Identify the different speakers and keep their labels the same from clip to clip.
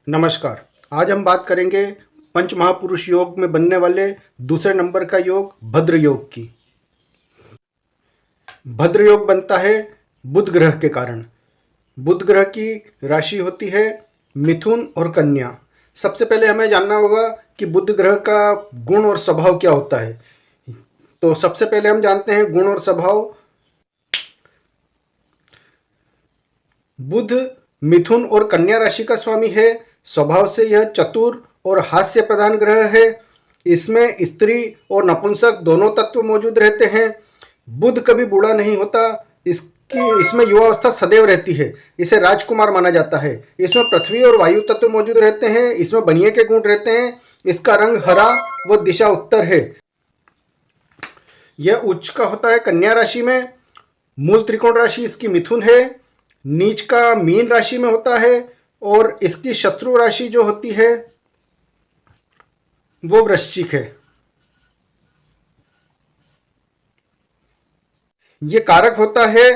Speaker 1: नमस्कार। आज हम बात करेंगे पंच महापुरुष योग में बनने वाले दूसरे नंबर का योग भद्र योग की। भद्र योग बनता है बुध ग्रह के कारण। बुध ग्रह की राशि होती है मिथुन और कन्या। सबसे पहले हमें जानना होगा कि बुध ग्रह का गुण और स्वभाव क्या होता है। तो सबसे पहले हम जानते हैं गुण और स्वभाव। बुध मिथुन और कन्या राशि का स्वामी है। स्वभाव से यह चतुर और हास्य प्रधान ग्रह है। इसमें स्त्री और नपुंसक दोनों तत्व मौजूद रहते हैं। बुध कभी बूढ़ा नहीं होता। इसमें युवावस्था सदैव रहती है। इसे राजकुमार माना जाता है। इसमें पृथ्वी और वायु तत्व मौजूद रहते हैं। इसमें बनिए के गुण रहते हैं। इसका रंग हरा व दिशा उत्तर है। यह उच्च का होता है कन्या राशि में। मूल त्रिकोण राशि इसकी मिथुन है। नीच का मीन राशि में होता है और इसकी शत्रु राशि जो होती है वो वृश्चिक है। ये कारक होता है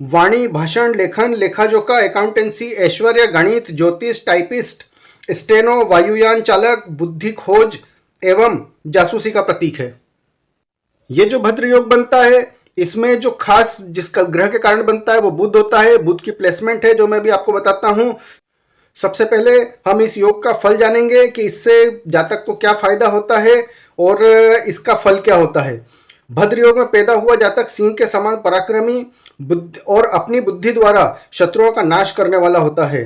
Speaker 1: वाणी, भाषण, लेखन, लेखाजोखा, अकाउंटेंसी, ऐश्वर्य, गणित, ज्योतिष, टाइपिस्ट, स्टेनो, वायुयान चालक, बुद्धि खोज एवं जासूसी का प्रतीक है। ये जो भद्र योग बनता है इसमें जो खास जिसका ग्रह के कारण बनता है वो बुध होता है। बुध की प्लेसमेंट है जो मैं भी आपको बताता हूं। सबसे पहले हम इस योग का फल जानेंगे कि इससे जातक को क्या फायदा होता है और इसका फल क्या होता है। भद्र योग में पैदा हुआ जातक सिंह के समान पराक्रमी और अपनी बुद्धि द्वारा शत्रुओं का नाश करने वाला होता है।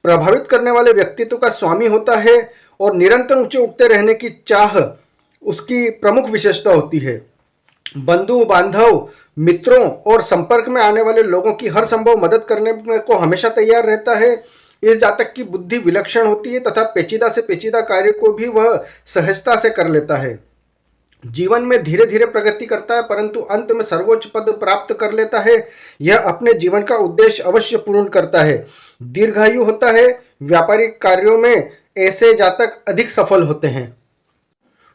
Speaker 1: प्रभावित करने वाले व्यक्तित्व का स्वामी होता है और निरंतर ऊंचे उठते रहने की चाह उसकी प्रमुख विशेषता होती है। बंधु बांधव, मित्रों और संपर्क में आने वाले लोगों की हर संभव मदद करने को हमेशा तैयार रहता है। इस जातक की बुद्धि विलक्षण होती है तथा पेचीदा से पेचीदा कार्य को भी वह सहजता से कर लेता है। जीवन में धीरे धीरे प्रगति करता है परंतु अंत में सर्वोच्च पद प्राप्त कर लेता है। यह अपने जीवन का उद्देश्य अवश्य पूर्ण करता है। दीर्घायु होता है। व्यापारिक कार्यों में ऐसे जातक अधिक सफल होते हैं।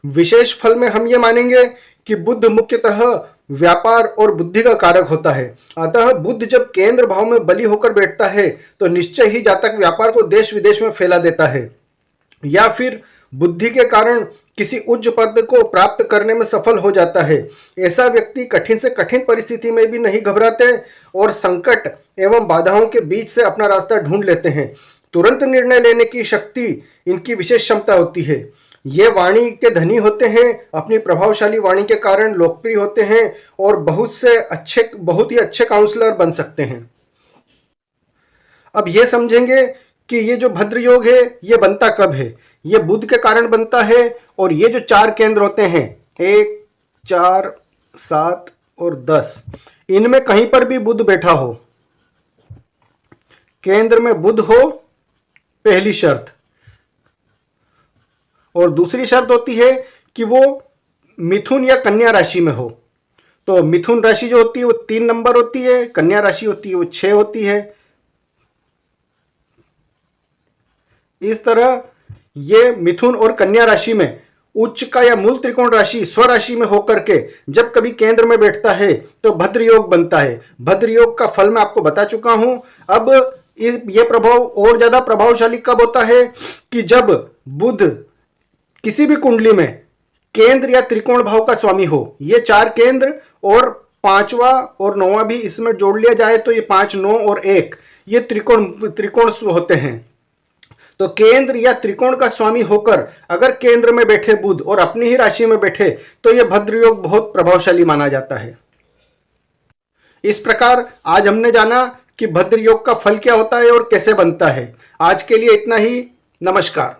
Speaker 1: विशेष फल में हम ये मानेंगे कि बुध मुख्यतः व्यापार और बुद्धि का कारक होता है। अतः बुध जब केंद्र भाव में बली होकर बैठता है तो निश्चय ही जातक व्यापार को देश विदेश में फैला देता है या फिर बुद्धि के कारण किसी उच्च पद को प्राप्त करने में सफल हो जाता है। ऐसा व्यक्ति कठिन से कठिन परिस्थिति में भी नहीं घबराते और संकट एवं बाधाओं के बीच से अपना रास्ता ढूंढ लेते हैं। तुरंत निर्णय लेने की शक्ति इनकी विशेष क्षमता होती है। ये वाणी के धनी होते हैं। अपनी प्रभावशाली वाणी के कारण लोकप्रिय होते हैं और बहुत ही अच्छे काउंसलर बन सकते हैं। अब ये समझेंगे कि ये जो भद्र योग है ये बनता कब है। ये बुध के कारण बनता है और ये जो 4 केंद्र होते हैं 1, 4, 7 और 10, इनमें कहीं पर भी बुध बैठा हो, केंद्र में बुध हो, पहली शर्त। और दूसरी शर्त होती है कि वो मिथुन या कन्या राशि में हो। तो मिथुन राशि जो होती है वो 3 नंबर होती है, कन्या राशि होती है वो 6 होती है। इस तरह ये मिथुन और कन्या राशि में उच्च का या मूल त्रिकोण राशि स्वराशि में होकर के जब कभी केंद्र में बैठता है तो भद्र योग बनता है। भद्र योग का फल मैं आपको बता चुका हूं। अब ये प्रभाव और ज्यादा प्रभावशाली कब होता है कि जब बुध किसी भी कुंडली में केंद्र या त्रिकोण भाव का स्वामी हो। ये 4 केंद्र और 5वां और 9वां भी इसमें जोड़ लिया जाए तो ये 5, 9 और 1 ये त्रिकोण होते हैं। तो केंद्र या त्रिकोण का स्वामी होकर अगर केंद्र में बैठे बुध और अपनी ही राशि में बैठे तो यह भद्र योग बहुत प्रभावशाली माना जाता है। इस प्रकार आज हमने जाना कि भद्र योग का फल क्या होता है और कैसे बनता है। आज के लिए इतना ही। नमस्कार।